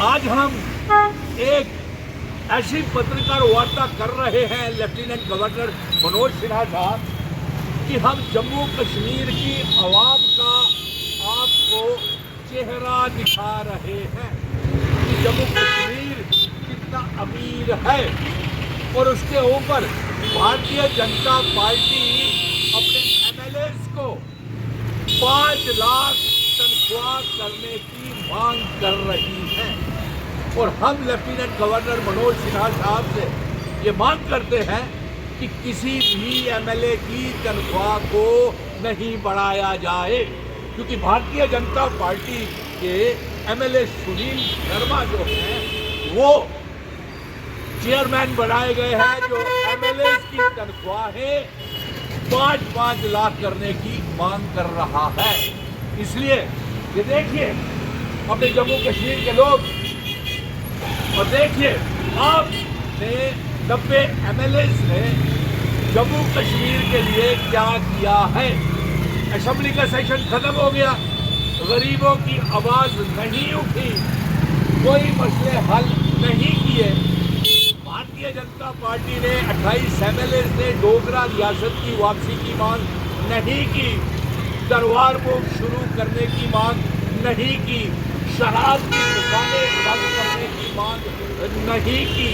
आज हम एक ऐसी पत्रकार वार्ता कर रहे हैं लेफ्टिनेंट गवर्नर मनोज सिन्हा साहब कि हम जम्मू कश्मीर की आवाम का आपको चेहरा दिखा रहे हैं कि जम्मू कश्मीर कितना अमीर है और उसके ऊपर भारतीय जनता पार्टी अपने एमएलएस को 5 लाख तनख्वाह करने की मांग कर रही है। और हम लेफ्टिनेंट गवर्नर मनोज सिन्हा साहब से ये मांग करते हैं कि किसी भी एमएलए की तनख्वाह को नहीं बढ़ाया जाए, क्योंकि भारतीय जनता पार्टी के एमएलए सुनील शर्मा जो हैं वो चेयरमैन बनाए गए हैं, जो एमएलए की तनख्वाहें 5-5 लाख करने की मांग कर रहा है। इसलिए ये देखिए अपने जम्मू कश्मीर के लोग, और देखिए आपने 90 एमएलएस ने जम्मू कश्मीर के लिए क्या किया है। असेंबली का सेशन खत्म हो गया, गरीबों की आवाज नहीं उठी, कोई मसले हल नहीं किए। भारतीय जनता पार्टी ने 28 एमएलएस ने डोगरा रियासत की वापसी की मांग नहीं की, दरबार मुख शुरू करने की मांग नहीं की, शराब की दुकानें बंद करने की मांग नहीं की।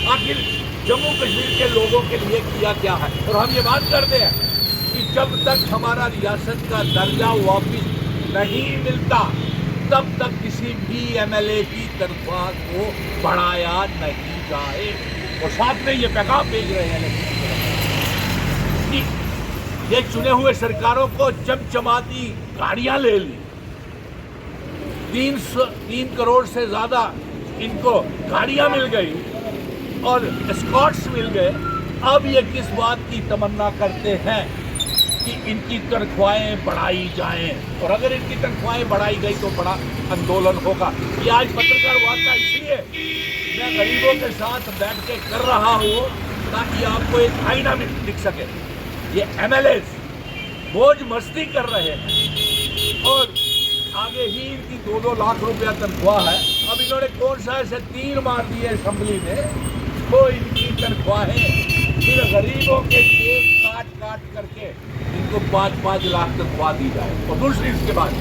आखिर जम्मू कश्मीर के लोगों के लिए किया क्या है। और हम ये बात करते हैं कि जब तक हमारा रियासत का दर्जा वापिस नहीं मिलता तब तक किसी भी एमएलए की तनख्वाह को बढ़ाया नहीं जाए। और साथ में ये पैगाम भेज रहे हैं कि ये चुने हुए सरकारों को चमचमाती गाड़ियां ले ली, 3 करोड़ से ज़्यादा इनको गाड़ियां मिल गई और एस्कॉर्ट्स मिल गए। अब ये किस बात की तमन्ना करते हैं कि इनकी तनख्वाहें बढ़ाई जाएं, और अगर इनकी तनख्वाहें बढ़ाई गई तो बड़ा आंदोलन होगा। ये आज पत्रकार वार्ता इसलिए मैं गरीबों के साथ बैठ के कर रहा हूँ ताकि आपको एक आईना में दिख सके। ये एमएलएस मौज मस्ती कर रहे हैं और आगे ही इनकी 2-2 लाख रुपया तनख्वाह है। अब इन्होंने कौन सा ऐसे तीर मार दिए असेंबली में, तो इनकी तनख्वाहें फिर गरीबों के केक काट करके इनको 5-5 लाख तनख्वाह दी जाए। और दूसरी इसके बाद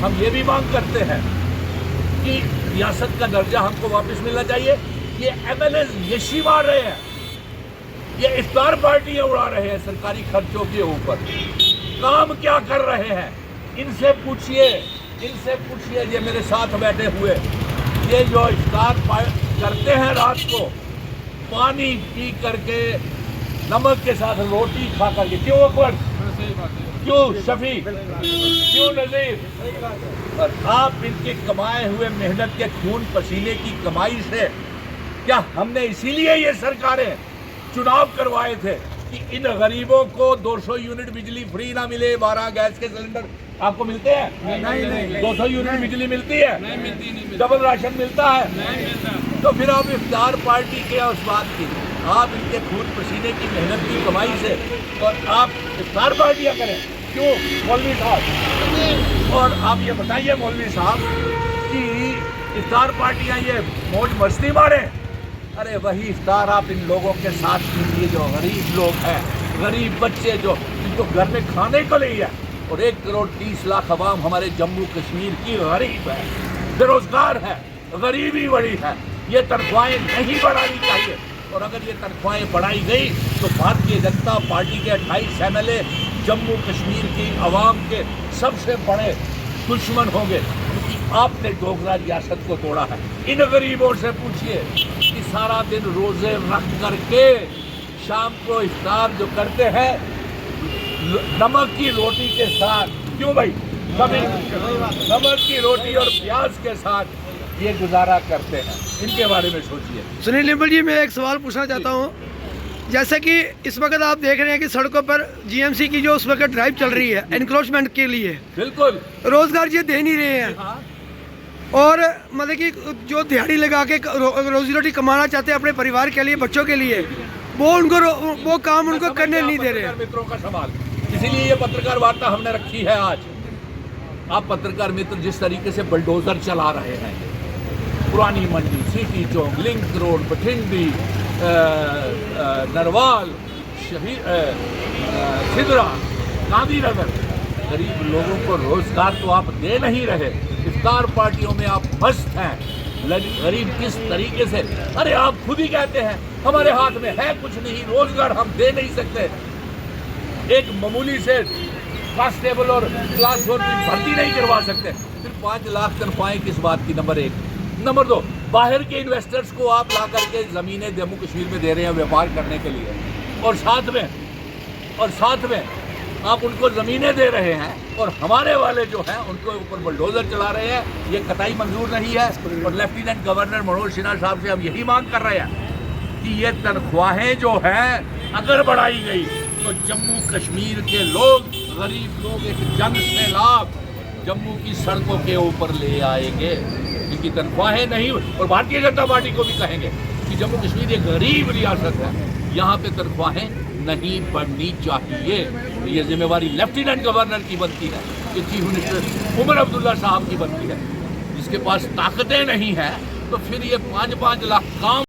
हम ये भी मांग करते हैं कि रियासत का दर्जा हमको वापस मिलना चाहिए। ये एमएलए यशी मार रहे हैं, ये इफ्तार पार्टियां उड़ा रहे हैं सरकारी खर्चों के ऊपर, काम क्या कर रहे हैं इनसे पूछिए। ये मेरे साथ बैठे हुए, ये जो इफ्तार करते हैं रात को पानी पी करके, नमक के साथ रोटी खा करके, क्यों अकबर, क्यों शफी, क्यों नजीर, और आप इनके कमाए हुए मेहनत के खून पसीने की कमाई से, क्या हमने इसीलिए ये सरकारें चुनाव करवाए थे कि इन गरीबों को 200 यूनिट बिजली फ्री ना मिले, 12 गैस के सिलेंडर आपको मिलते हैं? नहीं। 200 यूनिट बिजली मिलती है? नहीं मिलती। डबल राशन मिलता है? नहीं मिलता। तो फिर आप इफ्तार पार्टी के उस बात की, आप इनके खून पसीने की मेहनत की कमाई से और आप इफ्तार पार्टियां करें, क्यों मौलवी साहब? और आप ये बताइए मौलवी साहब कि इफ्तार पार्टियां ये मौज मस्ती मारे, अरे वही इफ्तार आप इन लोगों के साथ कीजिए जो गरीब लोग हैं, गरीब बच्चे जो जिनको घर में खाने को नहीं है। और 1 करोड़ 30 लाख अवाम हमारे जम्मू कश्मीर की गरीब है, बेरोजगार है, गरीबी बड़ी है। ये तनख्वाहें नहीं बढ़ानी चाहिए, और अगर ये तनख्वाहें बढ़ाई गई तो भारतीय जनता पार्टी के 28 एमएलए जम्मू कश्मीर की आवाम के सबसे बड़े दुश्मन होंगे, क्योंकि आपने डोगरा रियासत को तोड़ा है। इन गरीबों से पूछिए कि सारा दिन रोजे रख करके शाम को इफ्तार जो करते हैं नमक की रोटी के साथ, क्यों भाई, कभी नमक की रोटी और प्याज के साथ ये गुजारा करते हैं, इनके बारे में सोचिए। सुनील निंबल जी, मैं एक सवाल पूछना चाहता हूँ। जैसे कि इस वक्त आप देख रहे हैं कि सड़कों पर जीएमसी की जो उस वक्त ड्राइव चल रही है एनक्रोचमेंट के लिए, बिल्कुल रोजगार ये दे नहीं रहे हैं। और मतलब कि जो दिहाड़ी लगा के रोजी रोटी कमाना चाहते हैं अपने परिवार के लिए, बच्चों के लिए, वो काम उनको करने नहीं दे रहे। मित्रों का सवाल, इसीलिए ये पत्रकार वार्ता हमने रखी है आज। आप पत्रकार मित्र जिस तरीके से बुलडोजर चला रहे हैं पुरानी मंडी, सिटी चौक, लिंक रोड, बठिंडी, नरवाल, सिदरा, गांधीनगर, गरीब लोगों को रोजगार तो आप दे नहीं रहे। इफ्तार पार्टियों में आप मस्त हैं। गरीब किस तरीके से, अरे आप खुद ही कहते हैं हमारे हाथ में है कुछ नहीं, रोजगार हम दे नहीं सकते। एक मामूली से कांस्टेबल और क्लास 4 की भर्ती नहीं करवा सकते, फिर 5 लाख तनख्वाहें किस बात की? नंबर 1। नंबर 2, बाहर के इन्वेस्टर्स को आप ला करके ज़मीनें जम्मू कश्मीर में दे रहे हैं व्यापार करने के लिए, और साथ में आप उनको ज़मीनें दे रहे हैं, और हमारे वाले जो हैं उनको ऊपर बुलडोज़र चला रहे हैं। ये कतई मंजूर नहीं है। और लेफ्टिनेंट गवर्नर मनोज सिन्हा साहब से हम यही मांग कर रहे हैं कि ये तनख्वाहें जो हैं अगर बढ़ाई गई तो जम्मू कश्मीर के लोग, गरीब लोग एक जन सैलाब जम्मू की सड़कों के ऊपर ले आएंगे। इनकी तनख्वाहें नहीं, और भारतीय जनता पार्टी को भी कहेंगे कि जम्मू कश्मीर एक गरीब रियासत है, यहाँ पे तनख्वाहें नहीं बढ़नी चाहिए। ये जिम्मेवारी लेफ्टिनेंट गवर्नर की बनती है, ये चीफ मिनिस्टर उमर अब्दुल्ला साहब की बनती है। जिसके पास ताकतें नहीं हैं तो फिर ये 5-5 लाख काम